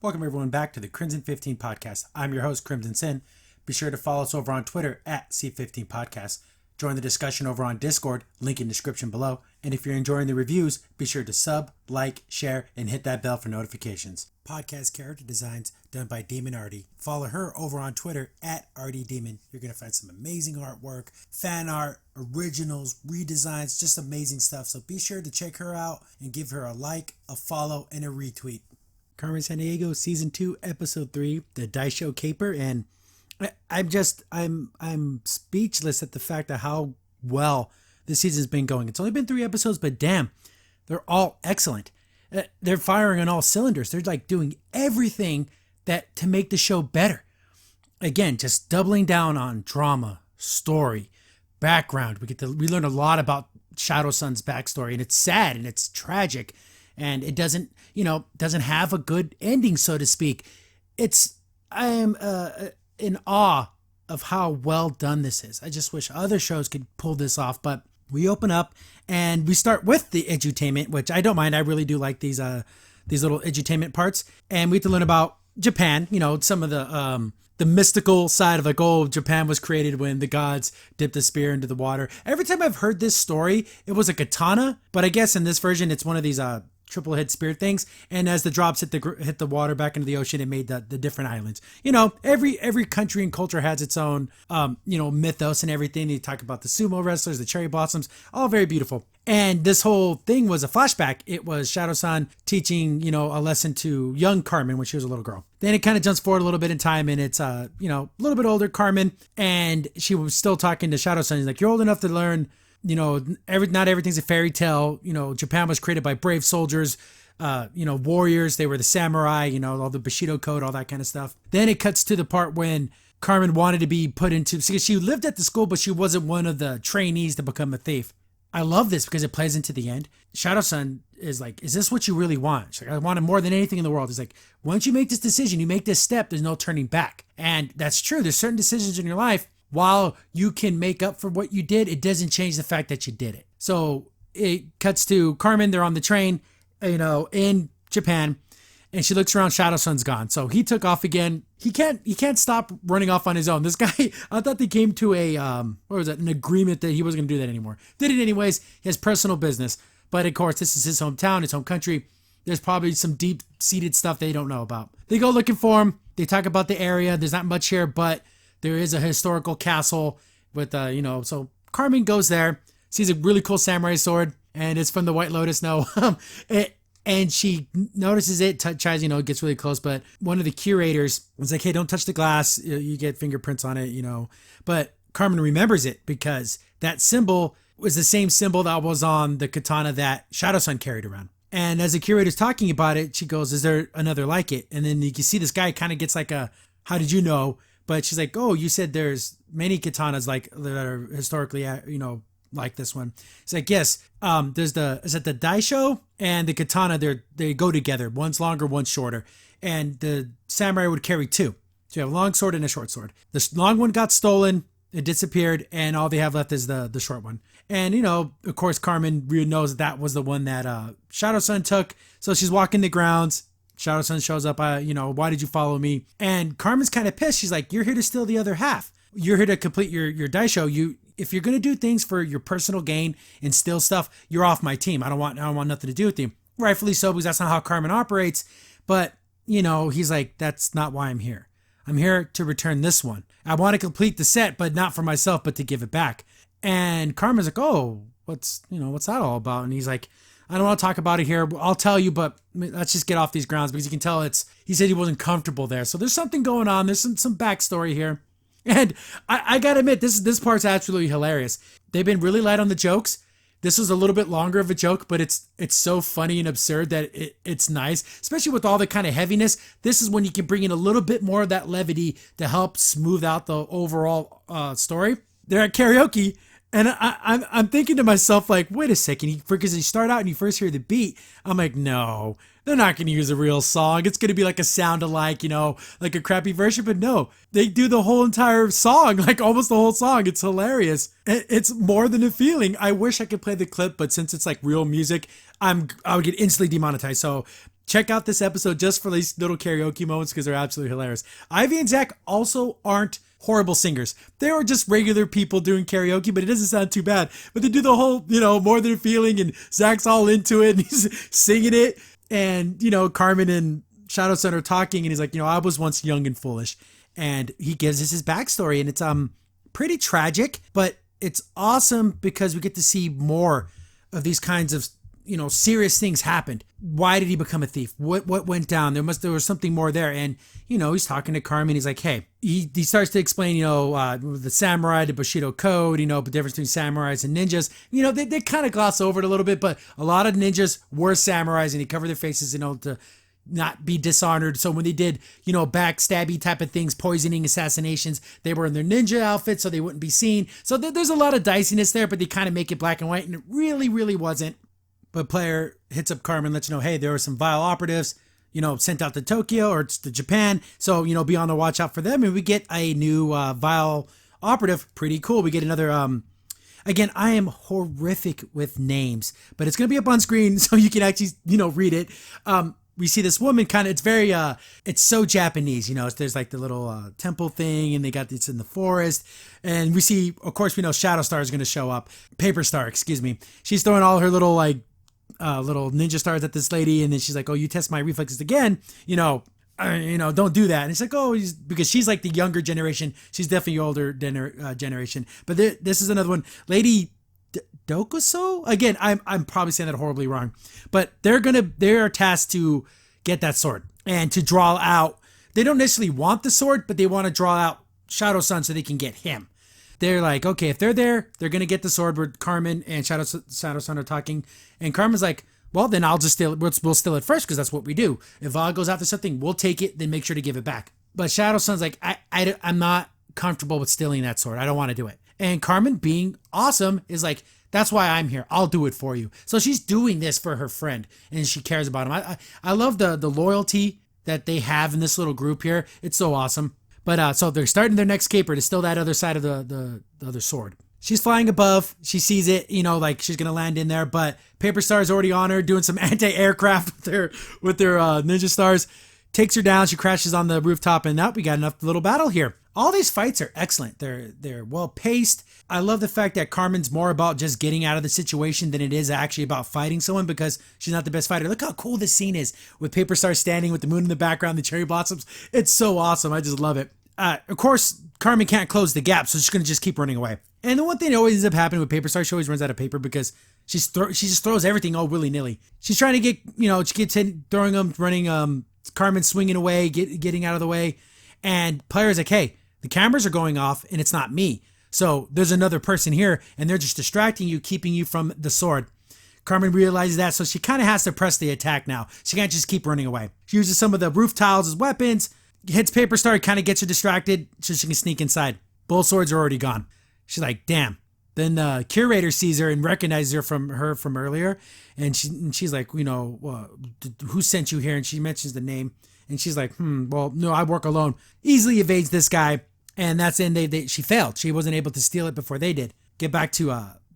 Welcome everyone back to the Crimson 15 podcast. I'm your host, Crimson Sin. Be sure to follow us over on Twitter at C15 Podcast. Join the discussion over on Discord, link in description below. And if you're enjoying the reviews, be sure to sub, like, share, and hit that bell for notifications. Podcast character designs done by Demon Artie. Follow her over on Twitter at Artie Demon. You're going to find some amazing artwork, fan art, originals, redesigns, just amazing stuff. So be sure to check her out and give her a like, a follow, and a retweet. Carmen Sandiego, Season 2, Episode 3, the Daisho Caper, and I'm speechless at the fact of how well this season's been going. It's only been 3 episodes, but damn, they're all excellent. They're firing on all cylinders. They're like doing everything that to make the show better. Again, just doubling down on drama, story, background. We learn a lot about Shadow Sun's backstory, and it's sad and it's tragic, and it doesn't have a good ending, so to speak. I am in awe of how well done this is. I just wish other shows could pull this off, but we open up and we start with the edutainment, which I don't mind. I really do like these little edutainment parts, and we have to learn about Japan. Some of the mystical side of Japan was created when the gods dipped a spear into the water. Every time I've heard this story, it was a katana, but I guess in this version it's one of these triple head spear things, and as the drops hit the water back into the ocean, it made the different islands. Every country and culture has its own mythos and everything. They talk about the sumo wrestlers, the cherry blossoms, all very beautiful. And this whole thing was a flashback. It was Shadow-san teaching a lesson to young Carmen when she was a little girl. Then it kind of jumps forward a little bit in time, and it's a little bit older Carmen, and she was still talking to Shadow-san. He's like, you're old enough to learn not everything's a fairy tale. Japan was created by brave soldiers, warriors. They were the samurai, all the Bushido code, all that kind of stuff. Then it cuts to the part when Carmen wanted to be put into, because she lived at the school, but she wasn't one of the trainees to become a thief. I love this because it plays into the end. Shadow-san is like, is this what you really want? She's like, I want it more than anything in the world. He's like, once you make this decision, you make this step, there's no turning back. And that's true. There's certain decisions in your life, while you can make up for what you did, it doesn't change the fact that you did it. So it cuts to Carmen. They're on the train, in Japan, and she looks around. Shadow-san's gone. So he took off again. He can't stop running off on his own. This guy, I thought they came to an agreement that he wasn't going to do that anymore. Did it anyways. He has personal business. But of course, this is his hometown, his home country. There's probably some deep-seated stuff they don't know about. They go looking for him. They talk about the area. There's not much here, but there is a historical castle with, so Carmen goes there, sees a really cool samurai sword, and it's from the White Lotus. No, and she notices it, tries, gets really close, but one of the curators was like, hey, don't touch the glass. You get fingerprints on it, But Carmen remembers it because that symbol was the same symbol that was on the katana that Shadow-san carried around. And as the curator's talking about it, she goes, is there another like it? And then you can see this guy kind of gets like how did you know? But she's like, oh, you said there's many katanas like that are historically, like this one. It's like, yes, is it the Daisho and the katana? They go together. One's longer, one's shorter. And the samurai would carry 2. So you have a long sword and a short sword. The long one got stolen. It disappeared. And all they have left is the short one. And, of course, Carmen knows that was the one that Shadow-san took. So she's walking the grounds. Shadow-san shows up, why did you follow me? And Carmen's kind of pissed. She's like, you're here to steal the other half. You're here to complete your Daisho. If you're going to do things for your personal gain and steal stuff, you're off my team. I don't want nothing to do with you. Rightfully so, because that's not how Carmen operates. But, he's like, that's not why I'm here. I'm here to return this one. I want to complete the set, but not for myself, but to give it back. And Carmen's like, oh, what's that all about? And he's like, I don't want to talk about it here. I'll tell you, but let's just get off these grounds, because you can tell he said he wasn't comfortable there. So there's something going on. There's some backstory here. And I got to admit, this part's absolutely hilarious. They've been really light on the jokes. This was a little bit longer of a joke, but it's so funny and absurd that it's nice, especially with all the kind of heaviness. This is when you can bring in a little bit more of that levity to help smooth out the overall story. They're at karaoke. And I'm thinking to myself, like, wait a second, because you start out and you first hear the beat. I'm like, no, they're not going to use a real song. It's going to be like a sound alike, like a crappy version. But no, they do the whole entire song, like almost the whole song. It's hilarious. It's more than a feeling. I wish I could play the clip, but since it's like real music, I would get instantly demonetized. So Check out this episode just for these little karaoke moments because they're absolutely hilarious. Ivy and Zach also aren't horrible singers. They are just regular people doing karaoke, but it doesn't sound too bad. But they do the whole, more than a feeling, and Zach's all into it, and he's singing it. And, Carmen and Shadow Sun are talking, and he's like, I was once young and foolish. And he gives us his backstory, and it's pretty tragic, but it's awesome because we get to see more of these kinds of serious things happened. Why did he become a thief? What went down? There was something more there. And, he's talking to Carmen. He's like, hey, he starts to explain, the samurai, the Bushido code, the difference between samurais and ninjas. They kind of gloss over it a little bit, but a lot of ninjas were samurais and he covered their faces, to not be dishonored. So when they did, backstabby type of things, poisoning, assassinations, they were in their ninja outfits so they wouldn't be seen. So there's a lot of diciness there, but they kind of make it black and white, and it really, really wasn't. But player hits up Carmen, lets you know, hey, there were some V.I.L.E operatives, sent out to Tokyo or to Japan. So, be on the watch out for them. And we get a new V.I.L operative. Pretty cool. We get another, again, I am horrific with names, but it's going to be up on screen so you can actually, read it. We see this woman it's very, it's so Japanese, there's like the little temple thing and it's in the forest. And we see, of course, we know Shadow Star is going to show up. Paper Star, excuse me. She's throwing all her little little ninja stars at this lady, and then she's like, oh, you test my reflexes again, don't do that. And it's like, oh, because she's like the younger generation. She's definitely older generation. But this is another one. Lady Dokuso? Again, I'm probably saying that horribly wrong. But they're tasked to get that sword and to draw out. They don't necessarily want the sword, but they want to draw out Shadow Sun so they can get him. They're like, okay, if they're there, they're going to get the sword where Carmen and Shadow Sun are talking. And Carmen's like, well, then I'll just steal it. We'll steal it first because that's what we do. If V.I.L goes after something, we'll take it, then make sure to give it back. But Shadow Sun's like, I'm not comfortable with stealing that sword. I don't want to do it. And Carmen, being awesome, is like, that's why I'm here. I'll do it for you. So she's doing this for her friend, and she cares about him. I love the loyalty that they have in this little group here. It's so awesome. But so they're starting their next caper to steal that other side of the other sword. She's flying above. She sees it, like she's going to land in there. But Paper Star is already on her doing some anti-aircraft with their ninja stars. Takes her down. She crashes on the rooftop. And now we got enough little battle here. All these fights are excellent. They're well paced. I love the fact that Carmen's more about just getting out of the situation than it is actually about fighting someone because she's not the best fighter. Look how cool this scene is with Paper Star standing with the moon in the background, the cherry blossoms. It's so awesome. I just love it. Of course, Carmen can't close the gap, so she's going to just keep running away. And the one thing that always ends up happening with Paper Star, she always runs out of paper because she just throws everything all willy-nilly. She's trying to get, she gets in, throwing them, running, Carmen swinging away, getting out of the way. And player's like, hey, the cameras are going off and it's not me. So there's another person here and they're just distracting you, keeping you from the sword. Carmen realizes that, so she kind of has to press the attack now. She can't just keep running away. She uses some of the roof tiles as weapons, hits Paper Star, kind of gets her distracted so she can sneak inside. Both swords are already gone. She's like, damn. Then the curator sees her and recognizes her from earlier. And she's like, who sent you here? And she mentions the name. And she's like, well, no, I work alone. Easily evades this guy. And that's in she failed. She wasn't able to steal it before they did. Get back to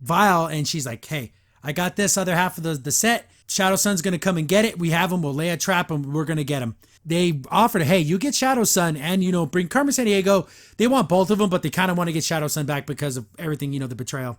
V.I.L and she's like, hey, I got this other half of the set. Shadow Sun's going to come and get it. We have him. We'll lay a trap and we're going to get him. They offered, hey, you get Shadow Sun and, bring Carmen Sandiego. They want both of them, but they kind of want to get Shadow Sun back because of everything, the betrayal.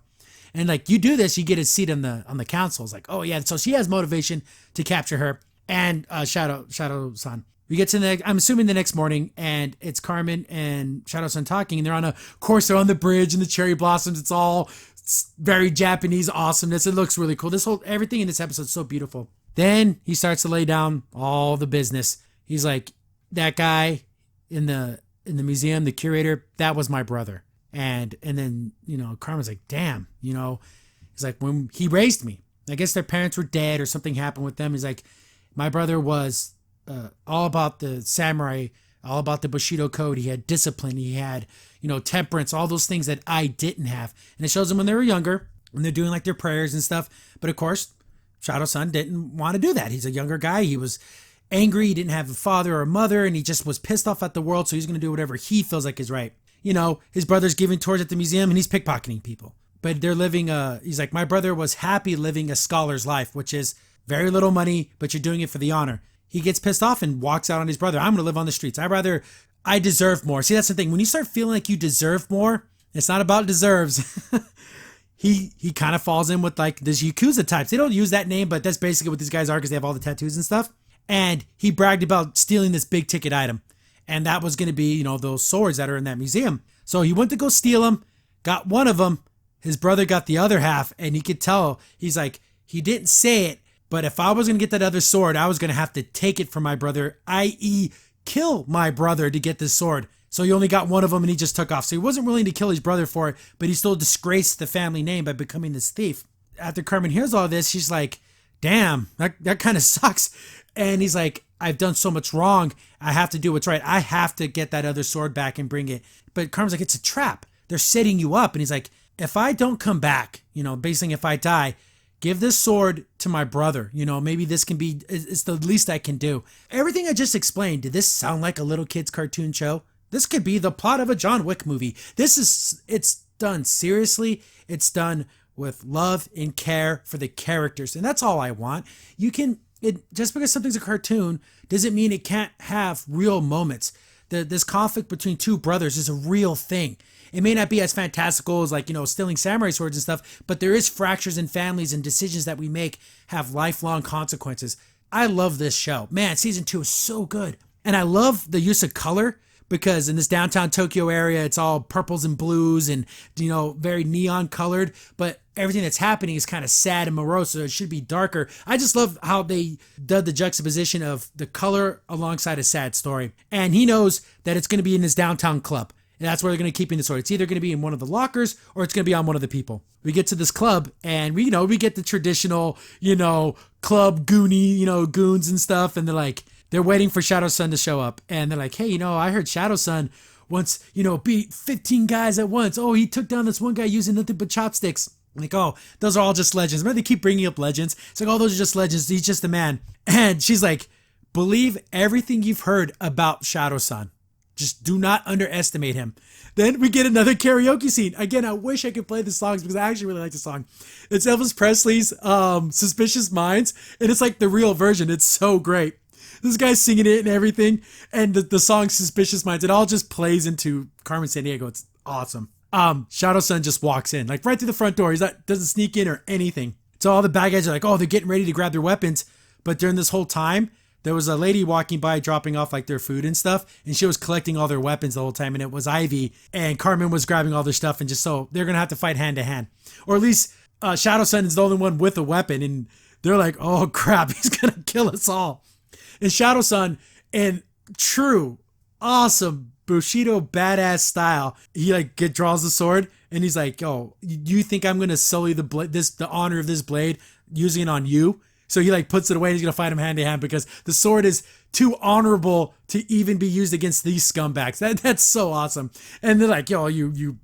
And like, you do this, you get a seat on the council. It's like, oh yeah. So she has motivation to capture her and Shadow Sun. We get to I'm assuming the next morning, and it's Carmen and Shadow Sun talking, and they're on they're on the bridge and the cherry blossoms. It's very Japanese awesomeness. It looks really cool. Everything in this episode is so beautiful. Then he starts to lay down all the business. He's like, that guy in the museum, the curator, that was my brother. And then, Carmen's like, damn, he's like, when he raised me, I guess their parents were dead or something happened with them. He's like, my brother was all about the samurai, all about the Bushido code. He had discipline. He had, temperance, all those things that I didn't have. And it shows them when they were younger, when they're doing like their prayers and stuff. But of course, Shadow Sun didn't want to do that. He's a younger guy. He was angry. He didn't have a father or a mother, and he just was pissed off at the world. So he's going to do whatever he feels like is right. His brother's giving tours at the museum and he's pickpocketing people. But they're living he's like, my brother was happy living a scholar's life, which is very little money, but you're doing it for the honor. he gets pissed off and walks out on his brother. I'm going to live on the streets. I deserve more. See, that's the thing. When you start feeling like you deserve more, it's not about deserves. he kind of falls in with like these Yakuza types. They don't use that name, but that's basically what these guys are because they have all the tattoos and stuff. And he bragged about stealing this big ticket item. And that was going to be, those swords that are in that museum. So he went to go steal them, got one of them. His brother got the other half. And he could tell, he's like, he didn't say it, but if I was going to get that other sword, I was going to have to take it from my brother, i.e. kill my brother to get this sword. So he only got one of them and he just took off. So he wasn't willing to kill his brother for it, but he still disgraced the family name by becoming this thief. After Carmen hears all this, she's like, damn, that kind of sucks. And he's like, I've done so much wrong. I have to do what's right. I have to get that other sword back and bring it. But Carmen's like, it's a trap. They're setting you up. And he's like, if I don't come back, basically if I die, give this sword to my brother. Maybe this can be, it's the least I can do. Everything I just explained, did this sound like a little kid's cartoon show? This could be the plot of a John Wick movie. It's done seriously. It's done with love and care for the characters. And that's all I want. Just because something's a cartoon doesn't mean it can't have real moments. This conflict between two brothers is a real thing. It may not be as fantastical as stealing samurai swords and stuff, but there is fractures in families and decisions that we make have lifelong consequences. I love this show. Man, season 2 is so good. And I love the use of color because in this downtown Tokyo area, it's all purples and blues and, very neon colored, but everything that's happening is kind of sad and morose, so it should be darker. I just love how they did the juxtaposition of the color alongside a sad story. And he knows that it's going to be in this downtown club. And that's where they're going to keep the sword. It's either going to be in one of the lockers or it's going to be on one of the people. We get to this club and we get the traditional, club goons and stuff. And they're waiting for Shadow Sun to show up. And they're like, hey, I heard Shadow Sun once, beat 15 guys at once. Oh, he took down this one guy using nothing but chopsticks. Like, oh, those are all just legends. Remember, they keep bringing up legends. It's like, oh, those are just legends. He's just a man. And she's like, believe everything you've heard about Shadow Sun. Just do not underestimate him. Then we get another karaoke scene. Again, I wish I could play the songs because I actually really like the song. It's Elvis Presley's Suspicious Minds. And it's like the real version. It's so great. This guy's singing it and everything. And the song Suspicious Minds, it all just plays into Carmen Sandiego. It's awesome. Shadow Sun just walks in, like right through the front door. Doesn't sneak in or anything. So all the bad guys are like, oh, they're getting ready to grab their weapons. But during this whole time, there was a lady walking by dropping off like their food and stuff, and she was collecting all their weapons the whole time, and it was Ivy, and Carmen was grabbing all their stuff, and just so they're gonna have to fight hand to hand, or at least Shadow Sun is the only one with a weapon, and they're like, oh crap, he's gonna kill us all. And Shadow Sun, in true awesome Bushido badass style, he draws the sword, and he's like, oh, you think I'm gonna sully the honor of this blade using it on you? So he puts it away and he's going to fight him hand to hand because the sword is too honorable to even be used against these scumbags. That's so awesome. And they're like, yo, you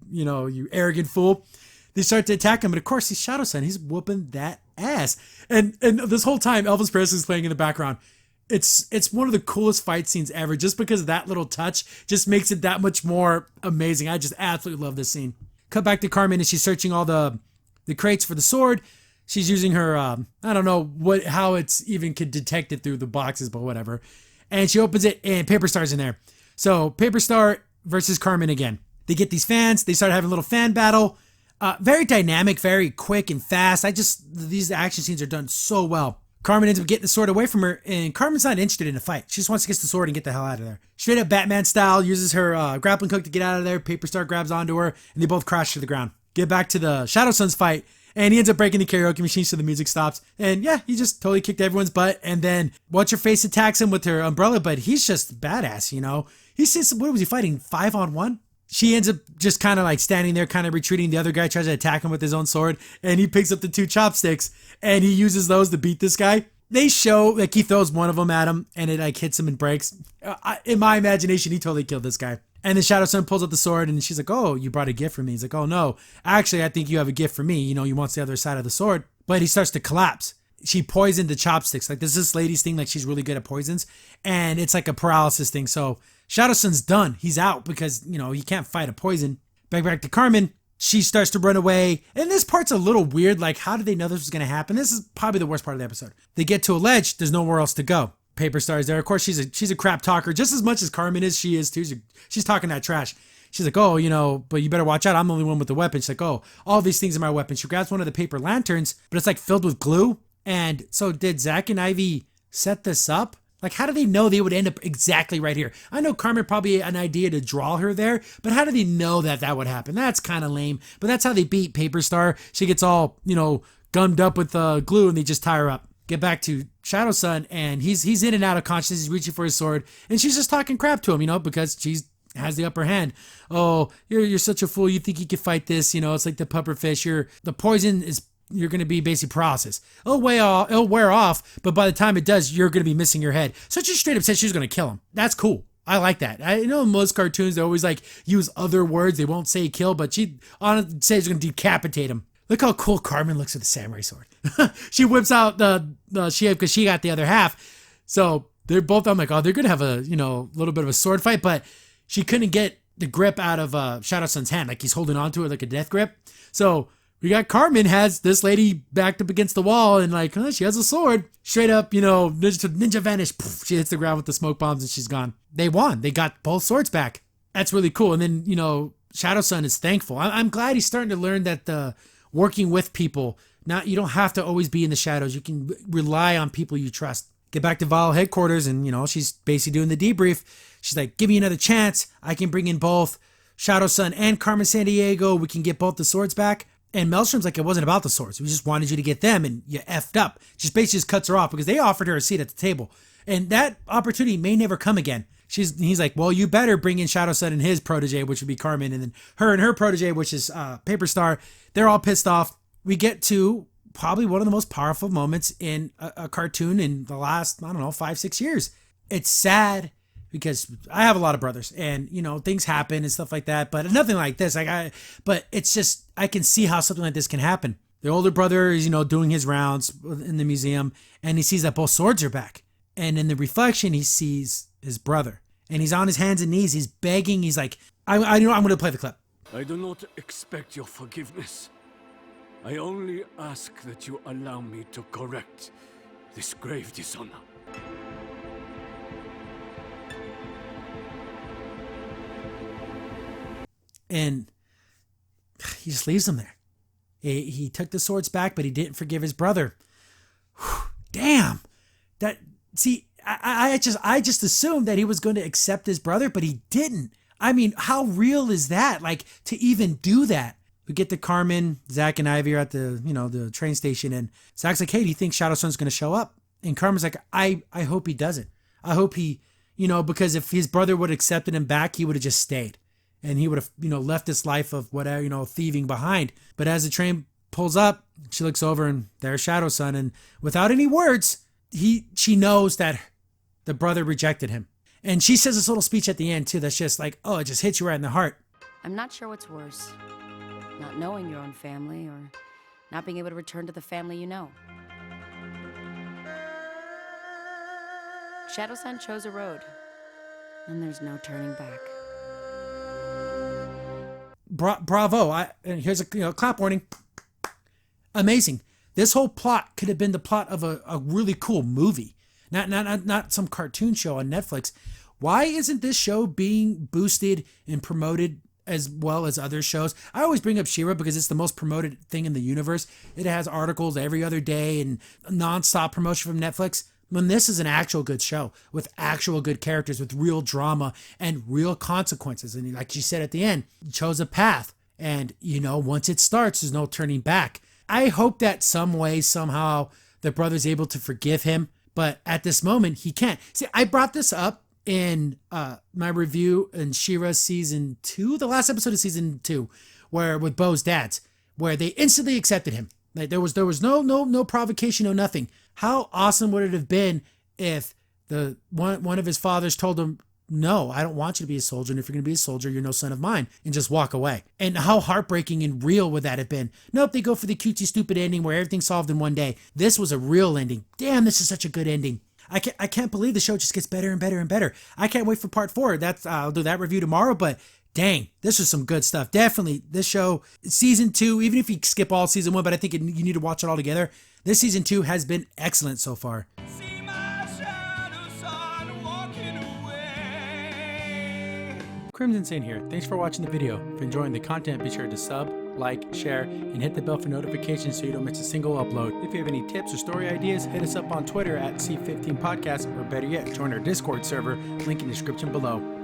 arrogant fool. They start to attack him. But of course, he's Shadow Sun. He's whooping that ass. And this whole time, Elvis Presley's playing in the background. It's one of the coolest fight scenes ever just because of that little touch just makes it that much more amazing. I just absolutely love this scene. Cut back to Carmen and she's searching all the crates for the sword. She's using her, I don't know how it's even could detect it through the boxes, but whatever. And she opens it and Paper Star's in there. So Paper Star versus Carmen again. They get these fans. They start having a little fan battle. Very dynamic, very quick and fast. These action scenes are done so well. Carmen ends up getting the sword away from her, and Carmen's not interested in a fight. She just wants to get the sword and get the hell out of there. Straight up Batman style, uses her grappling hook to get out of there. Paper Star grabs onto her, and they both crash to the ground. Get back to the Shadow Sun's fight. And he ends up breaking the karaoke machine so the music stops. And yeah, he just totally kicked everyone's butt. And then What's-Her-Face attacks him with her umbrella, but he's just badass, He says, what was he fighting, 5-on-1? She ends up just kind of standing there, kind of retreating. The other guy tries to attack him with his own sword. And he picks up the 2 chopsticks and he uses those to beat this guy. They show, he throws one of them at him and it hits him and breaks. In my imagination, he totally killed this guy. And the Shadow Sun pulls out the sword and she's like, oh, you brought a gift for me. He's like, oh, no. Actually, I think you have a gift for me. He wants the other side of the sword. But he starts to collapse. She poisoned the chopsticks. There's this lady's thing, she's really good at poisons. And it's like a paralysis thing. So Shadow Sun's done. He's out because, he can't fight a poison. Back to Carmen. She starts to run away. And this part's a little weird. How did they know this was going to happen? This is probably the worst part of the episode. They get to a ledge. There's nowhere else to go. Paper Star's there. Of course, she's a crap talker just as much as Carmen is. She is too. She's talking that trash. She's like, oh, but you better watch out. I'm the only one with the weapon. She's like, oh, all these things are my weapon. She grabs one of the paper lanterns, but it's like filled with glue. And so did Zach and Ivy set this up? Like, how do they know they would end up exactly right here? I know Carmen probably had an idea to draw her there, but how do they know that would happen? That's kind of lame. But that's how they beat Paper Star. She gets all, gummed up with glue and they just tie her up. Get back to Shadow Son, and he's in and out of consciousness. He's reaching for his sword, and she's just talking crap to him, because she has the upper hand. Oh, you're such a fool. You think you can fight this? It's like the pufferfish. The poison is, you're going to be basically paralysis. It'll wear off, but by the time it does, you're going to be missing your head. So she straight up said she was going to kill him. That's cool. I like that. I know in most cartoons, they always use other words. They won't say kill, but she honestly says she's going to decapitate him. Look how cool Carmen looks with the samurai sword. She whips out the shield because she got the other half. So they're both, I'm like, oh, they're going to have a, little bit of a sword fight, but she couldn't get the grip out of Shadow Son's hand. Like he's holding on to it like a death grip. So we got Carmen has this lady backed up against the wall and she has a sword. Straight up, ninja vanish. Poof, she hits the ground with the smoke bombs and she's gone. They won. They got both swords back. That's really cool. And then, Shadow Son is thankful. I'm glad he's starting to learn that working with people, you don't have to always be in the shadows. You can rely on people you trust. Get back to V.I.L.E headquarters and, she's basically doing the debrief. She's like, give me another chance. I can bring in both Shadow Son and Carmen Sandiego. We can get both the swords back. And Maelstrom's like, it wasn't about the swords. We just wanted you to get them and you effed up. Just basically just cuts her off because they offered her a seat at the table. And that opportunity may never come again. He's like, well, you better bring in Shadow Son and his protege, which would be Carmen, and then her and her protege, which is Paper Star. They're all pissed off. We get to probably one of the most powerful moments in a cartoon in the last, 5-6 years. It's sad because I have a lot of brothers and, things happen and stuff like that, but nothing like this. But it's just, I can see how something like this can happen. The older brother is, doing his rounds in the museum and he sees that both swords are back. And in the reflection, he sees his brother and he's on his hands and knees. He's begging. He's like, I'm going to play the clip. I do not expect your forgiveness. I only ask that you allow me to correct this grave dishonor. And he just leaves him there. He took the swords back, but he didn't forgive his brother. Whew, damn. I just assumed that he was going to accept his brother, but he didn't. I mean, how real is that? To even do that. We get to Carmen, Zach and Ivy are at the train station, and Zach's like, hey, do you think Shadow Son's going to show up? And Carmen's like, I hope he doesn't. I hope he, because if his brother would have accepted him back, he would have just stayed. And he would have, left this life of whatever, thieving behind. But as the train pulls up, she looks over and there's Shadow Son. And without any words, she knows that the brother rejected him. And she says this little speech at the end too that's just like, oh, it just hits you right in the heart. I'm not sure what's worse, not knowing your own family or not being able to return to the family you know. Shadow Son chose a road, and there's no turning back. Bravo. And here's a clap warning. Amazing. This whole plot could have been the plot of a really cool movie. Not some cartoon show on Netflix. Why isn't this show being boosted and promoted as well as other shows? I always bring up She-Ra because it's the most promoted thing in the universe. It has articles every other day and nonstop promotion from Netflix. When this is an actual good show with actual good characters, with real drama and real consequences. And like you said at the end, you chose a path. And, once it starts, there's no turning back. I hope that some way, somehow, the brother's able to forgive him. But at this moment, he can't. See, I brought this up in my review in She-Ra season 2, the last episode of season 2, where with Bo's dads, where they instantly accepted him. Like there was no provocation, no nothing. How awesome would it have been if the one of his fathers told him, no, I don't want you to be a soldier, and if you're going to be a soldier, you're no son of mine, and just walk away. And how heartbreaking and real would that have been? Nope, they go for the cutesy stupid ending where everything's solved in one day. This was a real ending. Damn, this is such a good ending. I can't believe the show just gets better and better and better. I can't wait for part 4. I'll do that review tomorrow, but dang, this was some good stuff. Definitely, this show, season 2, even if you skip all season 1, but I think you need to watch it all together. This season 2 has been excellent so far. Crimson Saint here. Thanks for watching the video. If you're enjoying the content, be sure to sub, like, share, and hit the bell for notifications so you don't miss a single upload. If you have any tips or story ideas, hit us up on Twitter at C15Podcast, or better yet, join our Discord server, link in the description below.